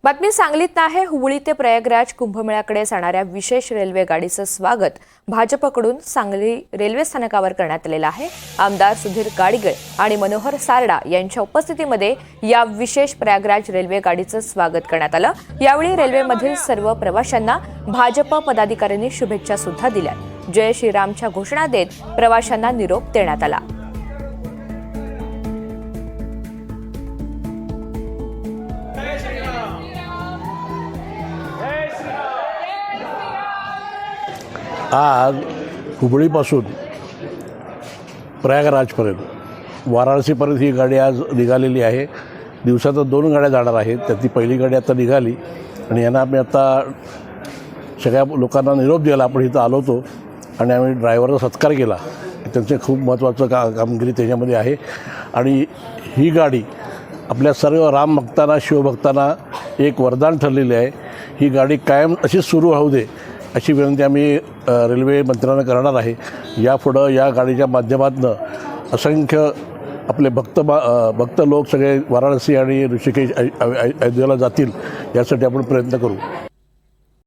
बातमी सांगलीत आहे. हुबळी ते प्रयागराज कुंभमेळ्याकडे जाणाऱ्या विशेष रेल्वे गाडीचं स्वागत भाजपकडून सांगली रेल्वे स्थानकावर करण्यात आलेलं आहे. आमदार सुधीर गाडगीळ आणि मनोहर सारडा यांच्या उपस्थितीमध्ये या विशेष प्रयागराज रेल्वे गाडीचं स्वागत करण्यात आलं. यावेळी रेल्वेमधील सर्व प्रवाशांना भाजप पदाधिकाऱ्यांनी शुभेच्छा सुद्धा दिल्या. जय श्रीरामच्या घोषणा देत प्रवाशांना निरोप देण्यात आला. आज हुबळीपासून प्रयागराजपर्यंत वाराणसीपर्यंत ही गाडी आज निघालेली आहे. दिवसातून 2 गाड्या जाणार आहेत. त्यातली पहिली गाडी आता निघाली आणि यांना आम्ही आता सगळ्या लोकांना निरोप द्यायला आपण इथं आलो होतो आणि आम्ही ड्रायव्हरचा सत्कार केला. त्यांचं खूप महत्त्वाचं कामगिरी त्याच्यामध्ये आहे आणि ही गाडी आपल्या सर्व रामभक्तांना शिवभक्तांना एक वरदान ठरलेली आहे. ही गाडी कायम अशीच सुरू होऊ दे अशी विनंती आम्ही रेल्वे मंत्र्यांना करणार आहे. यापुढं या गाडीच्या माध्यमातून असंख्य आपले भक्त लोक सगळे वाराणसी आणि ऋषिकेश अयोध्येला जातील यासाठी आपण प्रयत्न करू.